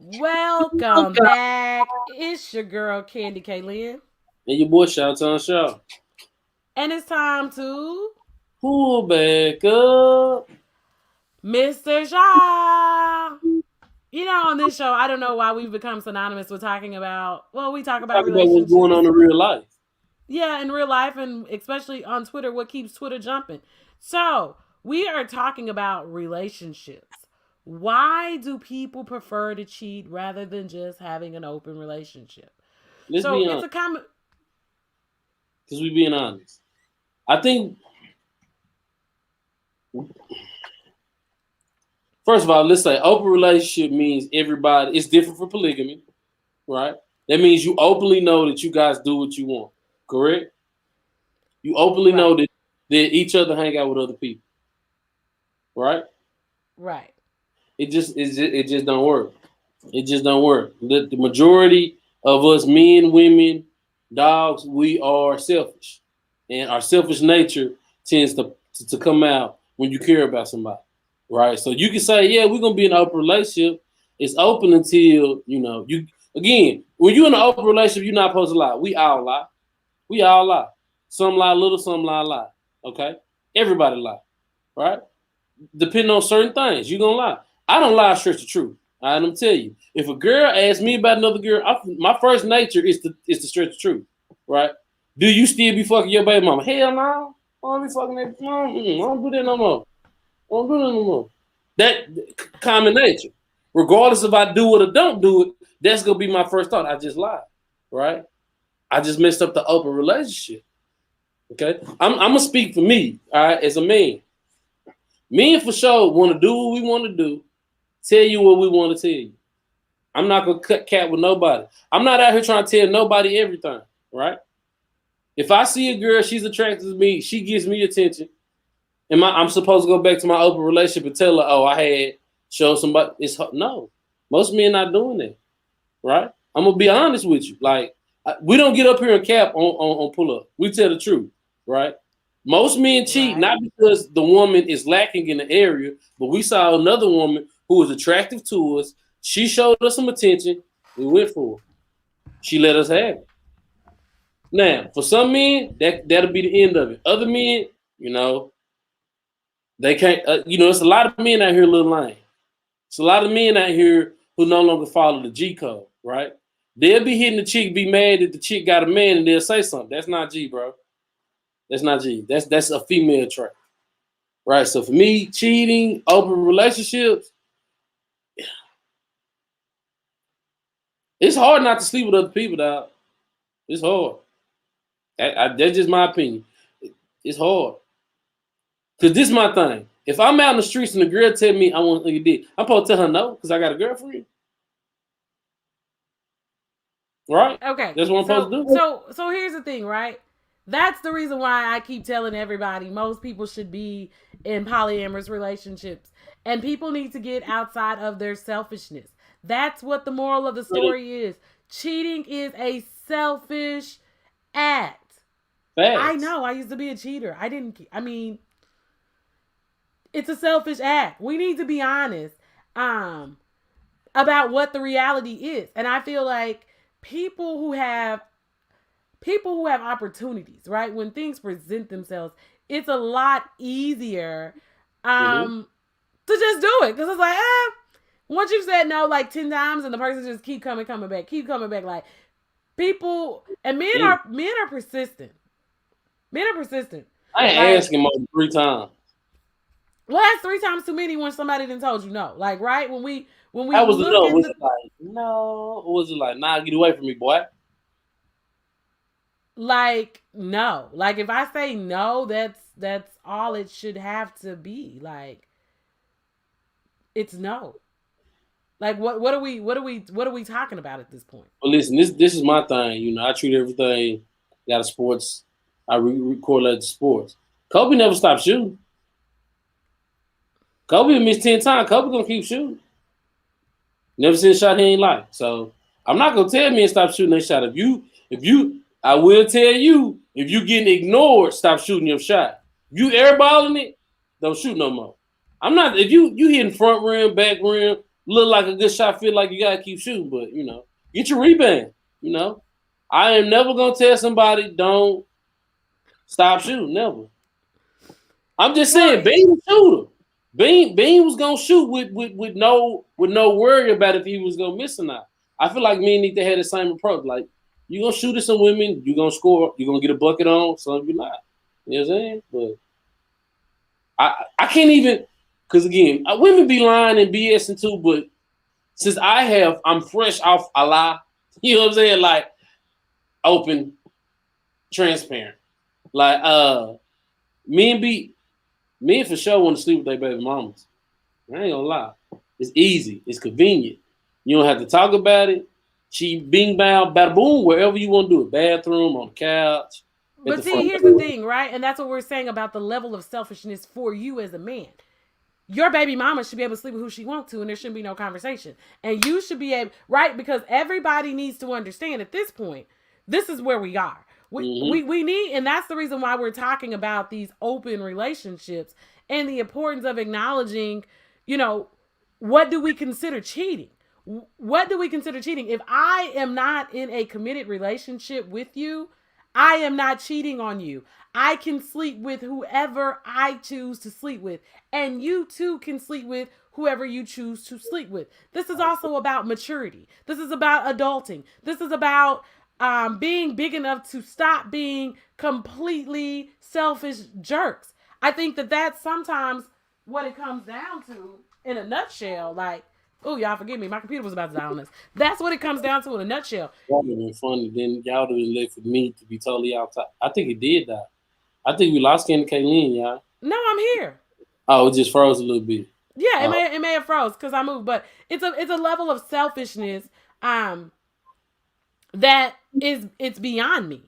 Welcome back. It's your girl Candy Kaylin. And your boy Shout on Show. And it's time to Pull back up. Mr. Shaw. On this show, I don't know why we've become synonymous with talking about, we talk about Talk about what's going relationships. on in real life. Yeah, in real life and especially on Twitter, what keeps Twitter jumping. So, we are talking about relationships. Why do people prefer to cheat rather than just having an open relationship? Let's So, be it's honest. a common. Because we being honest. I think first of all, let's say open relationship means everybody. It's different from polygamy, right? That means you openly know that you guys do what you want. Correct? You openly know Right, that each other hang out with other people, right? right. It just don't work. It just don't work. The majority of us men, women, dogs, we are selfish, and our selfish nature tends to come out when you care about somebody, right? So you can say, yeah, we're gonna be in an open relationship. It's open until you again. When you're in an open relationship, you're not supposed to lie. We all lie. We all lie. Some lie little, some lie a lot. Okay, everybody lie, right? Depending on certain things, you gonna lie. I don't lie, stretch the truth. I'm gonna tell you. If a girl asks me about another girl, my first nature is to stretch the truth, right? Do you still be fucking your baby mama? Hell no. I don't be fucking that. No, I don't do that no more. I don't do that no more. That common nature. Regardless if I do it or don't do it, that's gonna be my first thought. I just lied, right? I just messed up the open relationship. Okay, I'm gonna speak for me, all right, as a man. Me and for sure want to do what we want to do, tell you what we want to tell you. I'm not gonna cut cat with nobody. I'm not out here trying to tell nobody everything, right? If I see a girl, she's attracted to me, she gives me attention. I'm supposed to go back to my open relationship and tell her, oh, I had show somebody. It's no. Most men not doing that, right? I'm gonna be honest with you. Like we don't get up here and cap on pull up. We tell the truth, right? Most men cheat Right. not because the woman is lacking in the area, but we saw another woman who was attractive to us. She showed us some attention. We went for her. She let us have it. Now, for some men, that'll be the end of it. Other men, you know, they can't. It's a lot of men out here, little lane. It's a lot of men out here who no longer follow the G code, right? They'll be hitting the chick, be mad that the chick got a man, and they'll say something. That's not G, bro. That's not G. That's a female trait. Right. So for me, cheating, open relationships, it's hard not to sleep with other people, dog. It's hard. That's just my opinion. It's hard. Cause this is my thing. If I'm out in the streets and a girl tell me I want to dick, I'm supposed to tell her no because I got a girlfriend. Right? Okay. That's what I'm supposed So to do. so so here's the thing, right? That's the reason why I keep telling everybody most people should be in polyamorous relationships. And people need to get outside of their selfishness. That's what the moral of the story is. Cheating is a selfish act. I Facts. know. I used to be a cheater. I mean, it's a selfish act. We need to be honest um about what the reality is. And I feel like people who have people who have opportunities, right? When things present themselves, it's a lot easier Mm-hmm. to just do it because it's like, once you've said no like 10 times and the person just keep coming back, like people and men are persistent. Men are persistent. I ain't Like, asking more than 3 times. well, that's three times too many when somebody didn't told you no. Like, right? When we That was the look no. in Was the it like no? Or was it like nah? Get away from me, boy. like no. Like if I say no, that's all it should have to be. Like it's no. Like what are we talking about at this point? But listen, this is my thing. I treat everything got a sports. I correlate to sports. Kobe never stopped shooting. Kobe missed 10 times. Kobe gonna keep shooting. Never seen a shot he ain't like. So I'm not gonna tell me and stop shooting that shot. I will tell you if you getting ignored, stop shooting your shot. If you airballing it, don't shoot no more. I'm not. If you hitting front rim, back rim, look like a good shot, feel like you gotta keep shooting, but get your rebound. You know, I am never gonna tell somebody don't stop shooting. Never. I'm just Well, saying, Bean a shooter. Bean was gonna shoot with no worry about if he was gonna miss or not. I feel like me need to have the same approach. Like you gonna shoot at some women, you gonna score, you gonna get a bucket on, some you not. You know what I'm saying? But I can't even because again, women be lying and BSing too. But since I'm fresh off a lie. You know what I'm saying? Like open, transparent. Like men be men for sure want to sleep with their baby mamas. I ain't gonna lie. It's easy. It's convenient. You don't have to talk about it. She bing bang bada boom wherever you want to do it. Bathroom, on the couch, at the but see, front here's the door. thing, right? And that's what we're saying about the level of selfishness for you as a man. Your baby mama should be able to sleep with who she wants to, and there shouldn't be no conversation. And you should be able, right? Because everybody needs to understand at this point, this is where we are. We need, and that's the reason why we're talking about these open relationships and the importance of acknowledging, you know, what do we consider cheating? What do we consider cheating? If I am not in a committed relationship with you, I am not cheating on you. I can sleep with whoever I choose to sleep with, and you too can sleep with whoever you choose to sleep with. This is also about maturity. This is about adulting. This is about being big enough to stop being completely selfish jerks. I think that that's sometimes what it comes down to in a nutshell. Like, oh, y'all forgive me, my computer was about to die on this. That's what it comes down to in a nutshell. That would have been funny. Then y'all would have left for me to be totally outside. I think it did that. I think we lost Candy Kaylin, y'all. No, I'm here. Oh, it just froze a little bit. Yeah, Uh, it may have froze because I moved, but it's a level of selfishness um that is it's beyond me.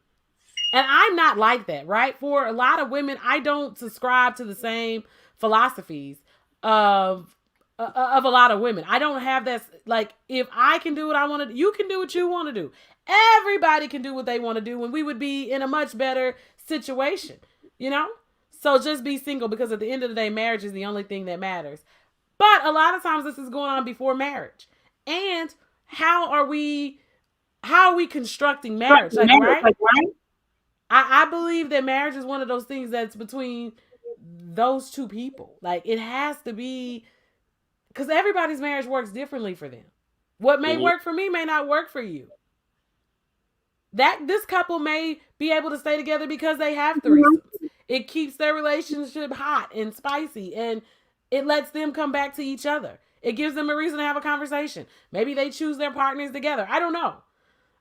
And I'm not like that, right? For a lot of women, I don't subscribe to the same philosophies of a lot of women. I don't have that like if I can do what I want to do, you can do what you want to do. Everybody can do what they want to do and we would be in a much better situation, you know? So just be single because at the end of the day marriage is the only thing that matters. But a lot of times this is going on before marriage. And how are we constructing marriage? Like, right? I believe that marriage is one of those things that's between those two people. Like it has to be because everybody's marriage works differently for them. What may mhm. work for me may not work for you. That this couple may be able to stay together because they have threesomes. It keeps their relationship hot and spicy and it lets them come back to each other. It gives them a reason to have a conversation. Maybe they choose their partners together. I don't know.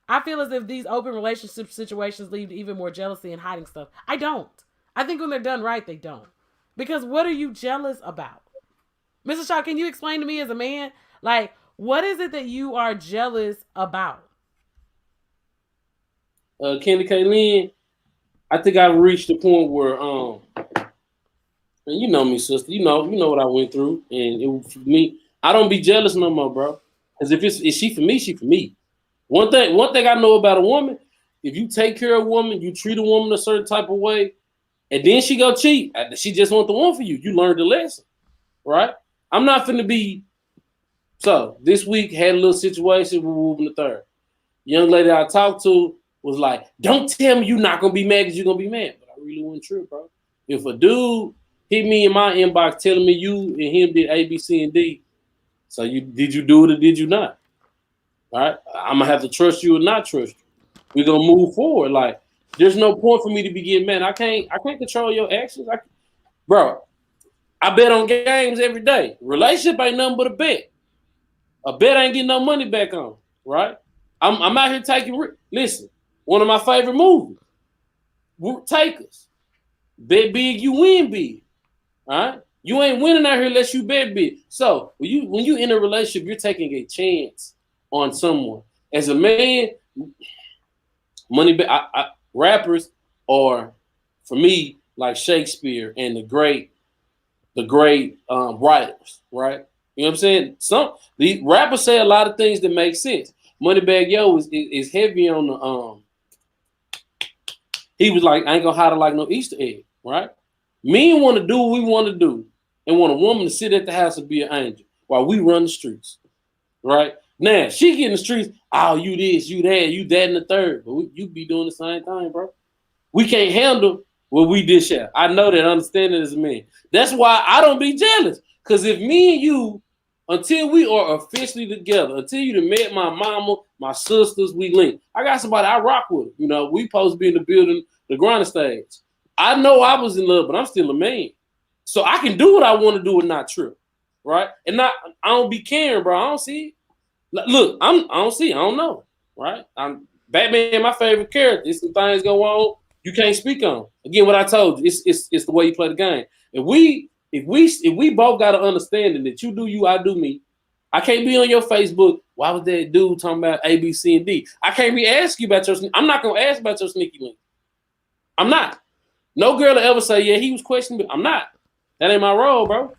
I feel as if these open relationship situations lead to even more jealousy and hiding stuff. I don't. I think when they're done right, they don't. Because what are you jealous about? Mr. Shaw, can you explain to me as a man, like, what is it that you are jealous about? Candy Kaylin, I think I've reached the point where and you know me, sister. You know what I went through, and for me, I don't be jealous no more, bro. Because if she for me, she for me. One thing I know about a woman, if you take care of a woman, you treat a woman a certain type of way, and then she go cheat, she just want the one for you. You learned the lesson, right? I'm not finna be. So this week had a little situation with moving the third. Young lady I talked to was like, "Don't tell me you're not gonna be mad because you're gonna be mad." But I really wasn't true, bro. If a dude hit me in my inbox telling me you and him did A, B, C, and D, so you do it or did you not? All right, I'm gonna have to trust you or not trust you. We're gonna move forward. Like, there's no point for me to be getting mad. I can't control your actions. Bro, I bet on games every day. Relationship ain't nothing but a bet. A bet ain't getting no money back on, right? I'm out here taking. Listen, one of my favorite movies, Takers. Bet big, you win big. All right, you ain't winning out here unless you bet big. So when you in a relationship, you're taking a chance on someone. As a man, rappers are for me like Shakespeare and the great writers, right? You know what I'm saying? The rappers say a lot of things that make sense. Moneybag Yo is heavy on the he was like, I ain't gonna hide it like no Easter egg, right? Men want to do what we want to do and want a woman to sit at the house and be an angel while we run the streets. right? Now she get in the streets. Oh, you this, you that, you that, and the third. But you be doing the same thing, bro. We can't handle what we dish out. I know that, understanding as a man. That's why I don't be jealous. Because if me and you, until we are officially together, until you done met my mama, my sisters, we link. I got somebody I rock with. You know, we supposed to be in the building, the grinding stage. I know I was in love, but I'm still a man. So I can do what I want to do and not trip. Right? And not I don't be caring, bro. I don't see it. Look, I don't see it. I don't know. Right? I'm Batman, my favorite character. There's some things go on you can't speak on. Again, what I told you, it's the way you play the game. If we both got an understanding that you do you, I do me. I can't be on your Facebook. Why was that dude talking about A, B, C, and D? I can't be asking you about your. I'm not gonna ask about your sneaky link. I'm not. No girl will ever say, yeah, he was questioning me. I'm not. That ain't my role, bro.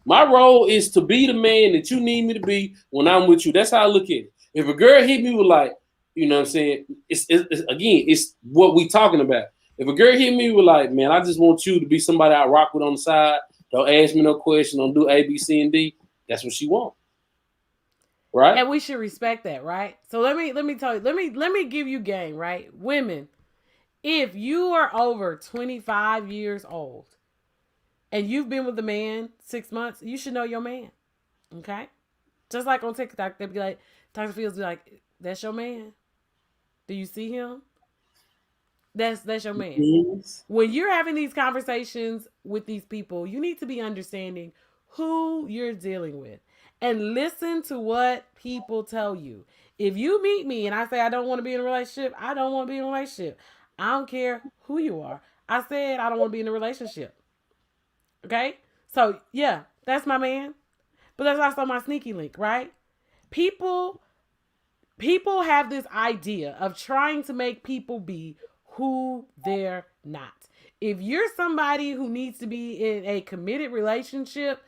My role is to be the man that you need me to be when I'm with you. That's how I look at it. If a girl hit me with like, you know what I'm saying? It's what we talking about. If a girl hit me with like, man, I just want you to be somebody I rock with on the side. Don't ask me no question. Don't do A, B, C, and D. That's what she want, right? And we should respect that, right? So let me tell you, let me give you game, right? Women, if you are over 25 years old and you've been with a man 6 months, you should know your man. Okay? Just like on TikTok, they'd be like, Dr. Fields be like, that's your man. Do you see him? That's your man. Yes. When you're having these conversations with these people, you need to be understanding who you're dealing with and listen to what people tell you. If you meet me and I say I don't want to be in a relationship, I don't want to be in a relationship. I don't care who you are. I said I don't want to be in a relationship. Okay? So, yeah, that's my man. But that's also my sneaky link, right? People people have this idea of trying to make people be who they're not. If you're somebody who needs to be in a committed relationship,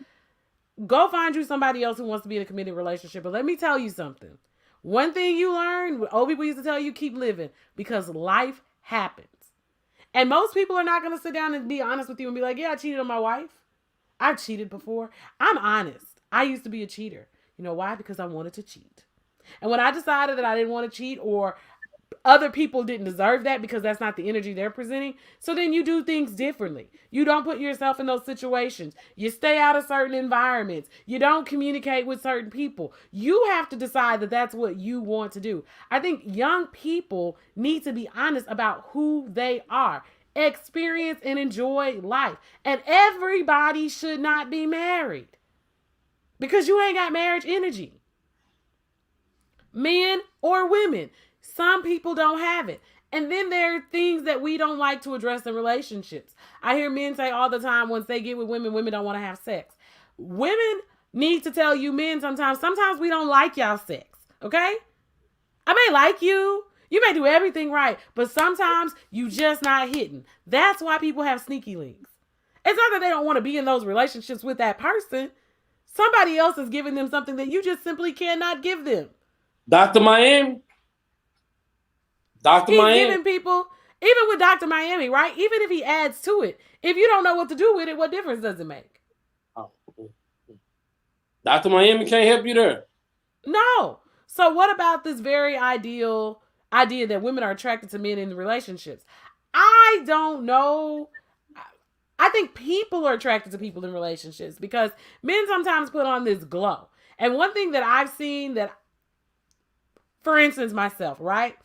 go find you somebody else who wants to be in a committed relationship. But let me tell you something. One thing you learn, old people used to tell you, keep living because life happens. And most people are not going to sit down and be honest with you and be like, yeah, I cheated on my wife. I've cheated before. I'm honest. I used to be a cheater. You know why? Because I wanted to cheat. And when I decided that I didn't want to cheat or other people didn't deserve that because that's not the energy they're presenting, so then you do things differently. You don't put yourself in those situations. You stay out of certain environments. You don't communicate with certain people. You have to decide that that's what you want to do. I think young people need to be honest about who they are. Experience and enjoy life. And everybody should not be married because you ain't got marriage energy. Men or women. Some people don't have it. And then there are things that we don't like to address in relationships. I hear men say all the time once they get with women, women don't want to have sex. Women need to tell you men sometimes we don't like y'all sex. Okay? I may like you. You may do everything right, but sometimes you just not hitting. That's why people have sneaky links. It's not that they don't want to be in those relationships with that person. Somebody else is giving them something that you just simply cannot give them. Dr. Miami. Dr. He's Miami. giving people, even with Dr. Miami, right? Even if he adds to it, if you don't know what to do with it, what difference does it make? Oh. Dr. Miami can't help you there. No. So what about this very ideal idea that women are attracted to men in relationships? I don't know. I think people are attracted to people in relationships because men sometimes put on this glow. And one thing that I've seen that, for instance, myself, right?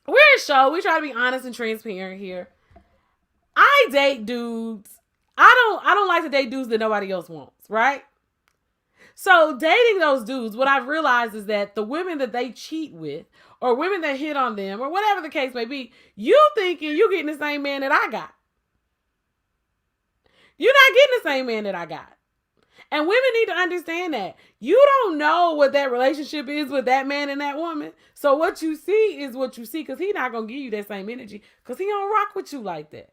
We're a show. We try to be honest and transparent here. I date dudes. I don't like to date dudes that nobody else wants, right? So dating those dudes, what I've realized is that the women that they cheat with, or women that hit on them, or whatever the case may be, you thinking you getting the same man that I got. You're not getting the same man that I got. And women need to understand that. You don't know what that relationship is with that man and that woman. So what you see is what you see because he's not going to give you that same energy because he don't rock with you like that.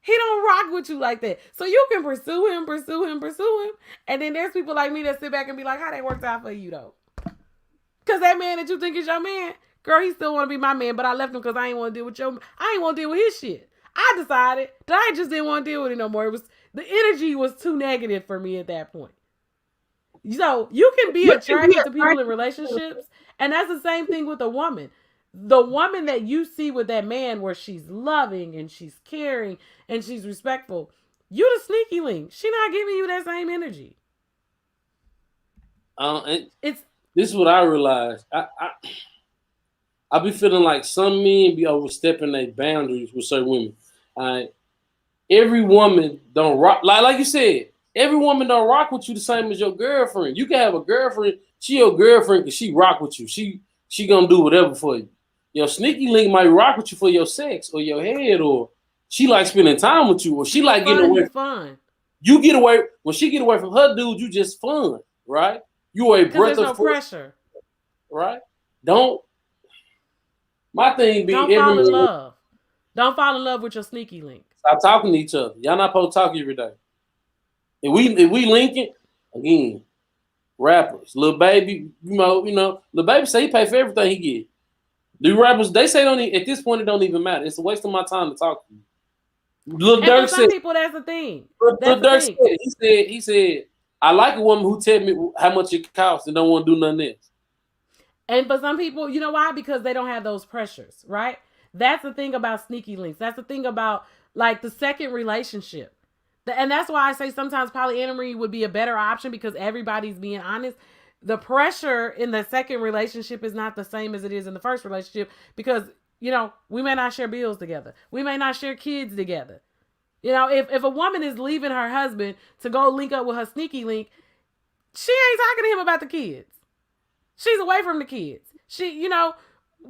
He don't rock with you like that. So you can pursue him. And then there's people like me that sit back and be like, how that worked out for you though? Because that man that you think is your man, girl, he still want to be my man, but I left him because I ain't want to deal with I ain't want to deal with his shit. I decided that I just didn't want to deal with it no more. The energy was too negative for me at that point. So you can be attracted to people in relationships, and that's the same thing with a woman. The woman that you see with that man, where she's loving and she's caring and she's respectful, you the sneaky link. She not giving you that same energy. It's This is what I realized. I be feeling like some men be overstepping their boundaries with certain women. Every woman don't rock like you said. Every woman don't rock with you the same as your girlfriend. You can have a girlfriend. She your girlfriend because she rock with you. She gonna do whatever for you. Your sneaky link might rock with you for your sex or your head, or she like spending time with you, or she like getting away. Fun. You get away when she get away from her dude. You just fun, right? You a breath of pressure, right? Don't. My thing be don't fall in love. Don't fall in love with your sneaky link. Stop talking to each other. Y'all not supposed to talk every day. If we linking again, rappers, Lil Baby, you know, Lil Baby say he pay for everything he get. The rappers, they say at this point it don't even matter. It's a waste of my time to talk to you. Lil Durk said, people, that's the thing. Lil Durk said, he said, I like a woman who tell me how much it costs and don't want to do nothing else. And for some people, you know why? Because they don't have those pressures, right? That's the thing about sneaky links. That's the thing about like the second relationship. And that's why I say sometimes polyamory would be a better option, because everybody's being honest. The pressure in the second relationship is not the same as it is in the first relationship, because, you know, we may not share bills together. We may not share kids together. You know, if a woman is leaving her husband to go link up with her sneaky link, she ain't talking to him about the kids. She's away from the kids. She, you know,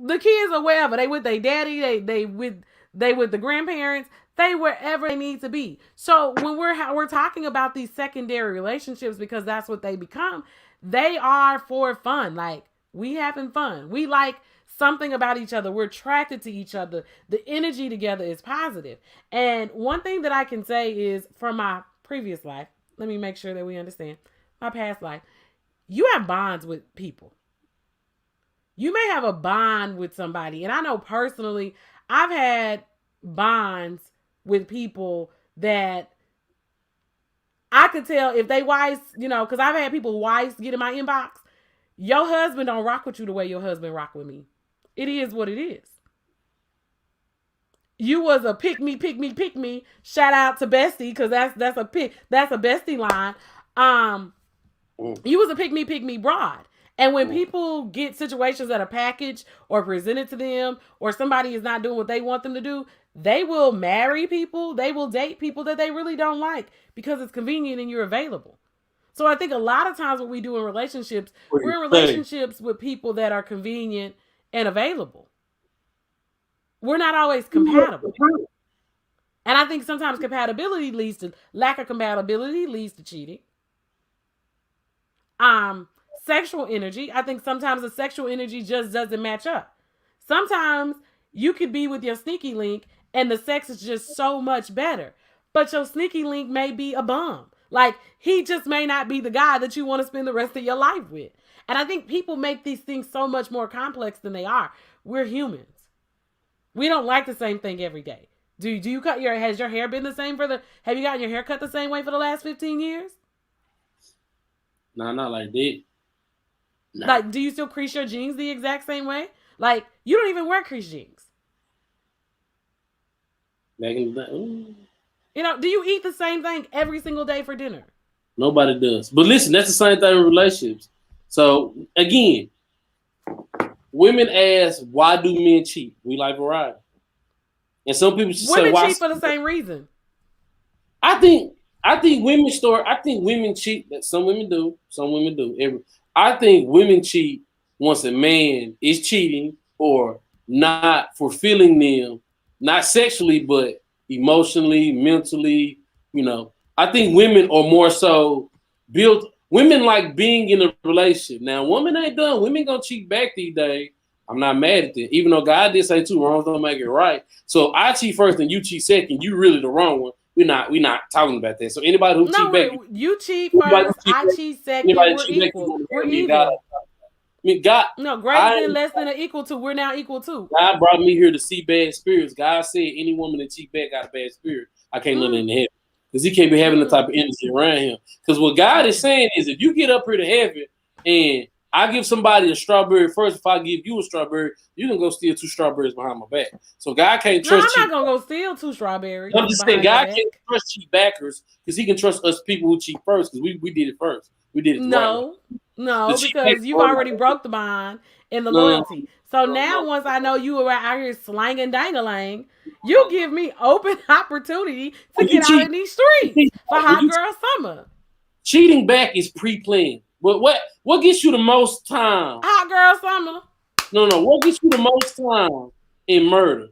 the kids are wherever. They with their daddy. They with the grandparents. They wherever they need to be. So when we're talking about these secondary relationships, because that's what they become, they are for fun. Like, we having fun. We like something about each other. We're attracted to each other. The energy together is positive. And one thing that I can say is, from my previous life, let me make sure that we understand, my past life, you have bonds with people. You may have a bond with somebody. And I know personally, I've had bonds with people that I could tell if they wives, you know, because I've had people wives get in my inbox. Your husband don't rock with you the way your husband rock with me. It is what it is. You was a pick me. Shout out to Bestie, because that's a Bestie line. You was a pick me broad. And when people get situations that are packaged or presented to them, or somebody is not doing what they want them to do, they will marry people. They will date people that they really don't like because it's convenient and you're available. So I think a lot of times what we do in relationships, we're in relationships with people that are convenient and available. We're not always compatible. And I think sometimes lack of compatibility leads to cheating. Sexual energy. I think sometimes the sexual energy just doesn't match up. Sometimes you could be with your sneaky link and the sex is just so much better, but your sneaky link may be a bum. Like, he just may not be the guy that you want to spend the rest of your life with. And I think people make these things so much more complex than they are. We're humans. We don't like the same thing every day. Do you has your hair been the same have you gotten your hair cut the same way for the last 15 years? Nah, not like that. Nah. Like, do you still crease your jeans the exact same way? Like, you don't even wear crease jeans. Back in the day. You know, do you eat the same thing every single day for dinner? Nobody does. But listen, that's the same thing in relationships. So, again, women ask, why do men cheat? We like variety. And some people say, why cheat for the same reason? I think women cheat. That some women do. Some women do. I think women cheat once a man is cheating or not fulfilling them, not sexually, but emotionally, mentally. You know, I think women are more so built. Women like being in a relationship. Now, women ain't done. Women gonna cheat back these days. I'm not mad at that. Even though God did say two wrongs don't make it right. So if I cheat first and you cheat second, you really the wrong one. We're not talking about that. So anybody who cheat back, you cheat first, I cheat second. We're equal. We're even. I mean, God. No, greater than, less than, or equal to. We're now equal to. God brought me here to see bad spirits. God said any woman that cheat back got a bad spirit. I can't let her in the heaven. because he can't be having the type of energy around him. Because what God is saying is, if you get up here to heaven and I give somebody a strawberry first, if I give you a strawberry, you can go steal 2 strawberries behind my back. So God can't No, I'm trust not cheap. gonna go steal 2 strawberries. I'm just saying God can't trust cheap backers because He can trust us people who cheat first because we did it first. We did it the right way. No, because you've already broke the bond and the loyalty. So now, once I know you are out here slanging dangalang, you give me open opportunity to get out in these streets for hot girl summer. Cheating back is pre-planned. But what gets you the most time? Hot girl summer. No. What gets you the most time in murder?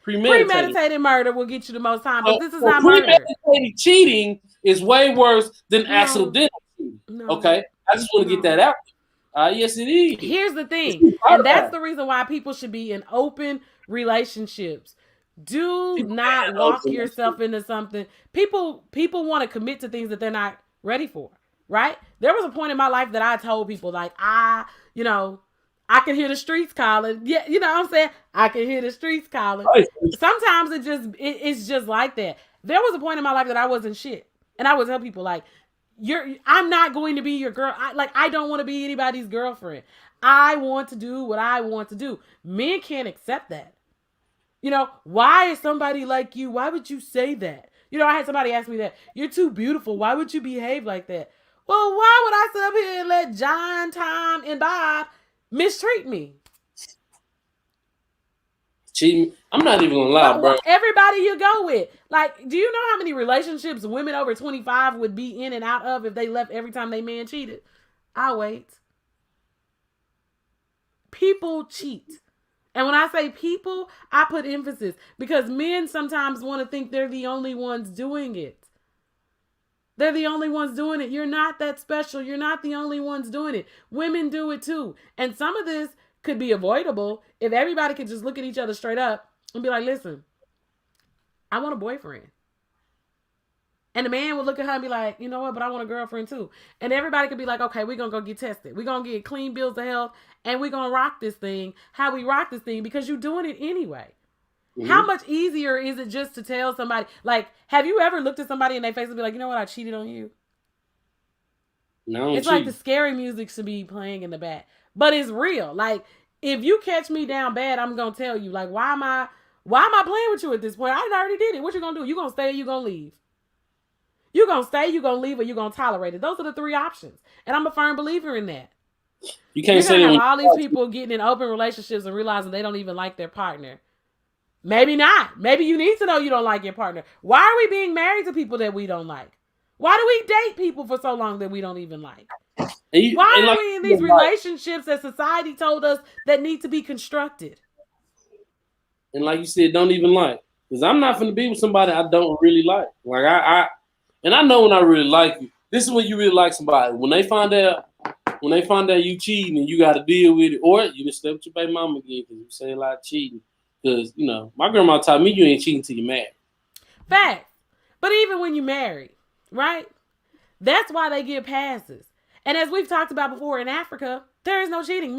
Premeditated murder will get you the most time, but this is not premeditated murder. Cheating is way worse than accidental cheating. Okay, I just want to get that out. Yes, it is. Here's the thing, and that's the reason why people should be in open relationships. Do not walk yourself into something. People want to commit to things that they're not ready for, right? There was a point in my life that I told people, like, I can hear the streets calling. Yeah, you know what I'm saying? I can hear the streets calling. Sometimes it's just like that. There was a point in my life that I wasn't shit. And I would tell people, like, I'm not going to be your girl. I don't want to be anybody's girlfriend. I want to do what I want to do. Men can't accept that. Why is somebody like you? Why would you say that? I had somebody ask me that. You're too beautiful. Why would you behave like that? Well, why would I sit up here and let John, Tom, and Bob mistreat me? Cheating. I'm not even gonna lie, bro. Everybody you go with. Like, do you know how many relationships women over 25 would be in and out of if they left every time they man cheated? I'll wait. People cheat. And when I say people, I put emphasis because men sometimes want to think they're the only ones doing it. They're the only ones doing it. You're not that special. You're not the only ones doing it. Women do it too. And some of this could be avoidable if everybody could just look at each other straight up and be like, listen, I want a boyfriend. And the man would look at her and be like, you know what, but I want a girlfriend too. And everybody could be like, okay, we're going to go get tested. We're going to get clean bills of health and we're going to rock this thing how we rock this thing because you're doing it anyway. Mm-hmm. How much easier is it just to tell somebody, like, have you ever looked at somebody in their face and be like, you know what, I cheated on you? No, it's like the scary music should be playing in the back. But it's real. Like, if you catch me down bad, I'm going to tell you, like, why am I playing with you at this point? I already did it. What you going to do? You going to stay or you going to leave? You going to stay, you going to leave, or you going to tolerate it. Those are the 3 options. And I'm a firm believer in that. You can't say have all these people getting in open relationships and realizing they don't even like their partner. Maybe not. Maybe you need to know you don't like your partner. Why are we being married to people that we don't like? Why do we date people for so long that we don't even like? Why are we in these relationships that society told us that need to be constructed? And like you said, don't even like. Because I'm not going to be with somebody I don't really like. Like, and I know when I really like you. This is when you really like somebody. When they find out you cheating and you got to deal with it, or you just step with your baby mama again because you say a lot of cheating. Because, my grandma taught me you ain't cheating till you're married. Fact. But even when you're married, right? That's why they get passes. And as we've talked about before, in Africa, there is no cheating.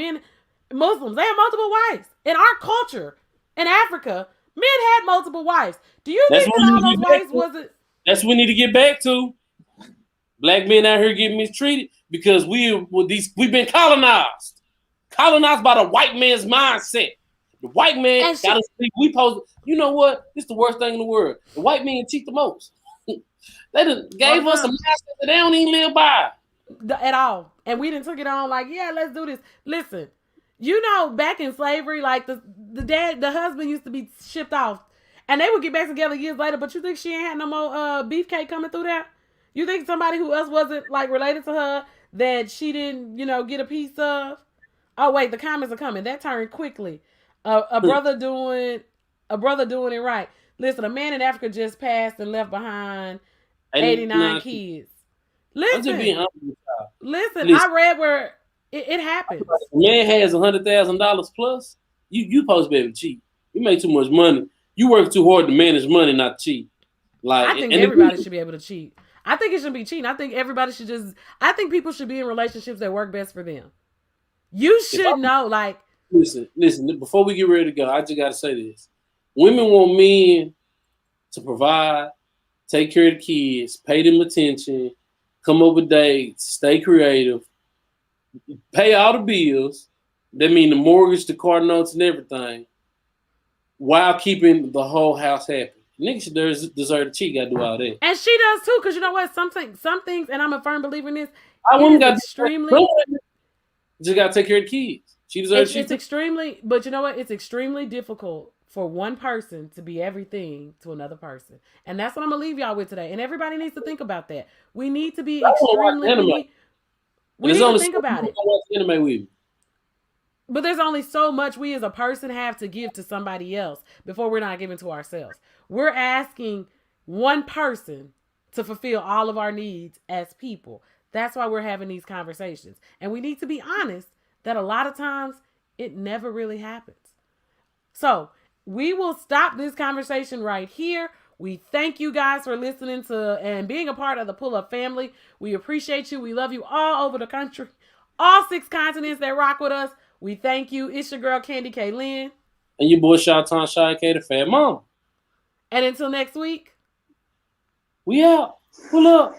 Muslims, they have multiple wives. In our culture, in Africa, men had multiple wives. Do you think that all those wives wasn't... That's what we need to get back to. Black men out here getting mistreated because we've been colonized by the white man's mindset. The white man got us think we supposed. You know what? This is the worst thing in the world. The white man cheat the most. They done gave us a mindset that they don't even live by at all, and we didn't took it on like, yeah, let's do this. Listen, back in slavery, like the husband used to be shipped off. And they would get back together years later, but you think she ain't had no more beefcake coming through there? You think somebody who else wasn't like related to her that she didn't, get a piece of? Oh wait, the comments are coming. That turned quickly. A brother doing it right. Listen, a man in Africa just passed and left behind 89 kids. Listen, I read where it happens. A man has $100,000 plus. You supposed to be able to cheat. You make too much money. You work too hard to manage money, not cheat. Like, I think everybody should be able to cheat. I think it shouldn't be cheating. I think everybody should I think people should be in relationships that work best for them. You should know, like. Listen, before we get ready to go, I just got to say this. Women want men to provide, take care of the kids, pay them attention, come up with dates, stay creative, pay all the bills. That mean the mortgage, the car notes, and everything, while keeping the whole house happy. Niggas should deserve to cheat. Gotta do all that. And she does too, because you know what? Some things, and I'm a firm believer in this. I It women is got extremely. just gotta take care of the kids. She deserves It's to. extremely, but you know what? It's extremely difficult for one person to be everything to another person, and that's what I'm gonna leave y'all with today. And everybody needs to think about that. We need to be I want to watch extremely. anime, and We there's need to only think some about people it. gonna watch anime with me. But there's only so much we as a person have to give to somebody else before we're not giving to ourselves. We're asking one person to fulfill all of our needs as people. That's why we're having these conversations. And we need to be honest that a lot of times it never really happens. So we will stop this conversation right here. We thank you guys for listening to and being a part of the Pull Up family. We appreciate you. We love you all over the country, all 6 continents that rock with us. We thank you. It's your girl Candy K. Lynn. And your boy Shawton Shy K, the fat mom. And until next week, We out. Pull up.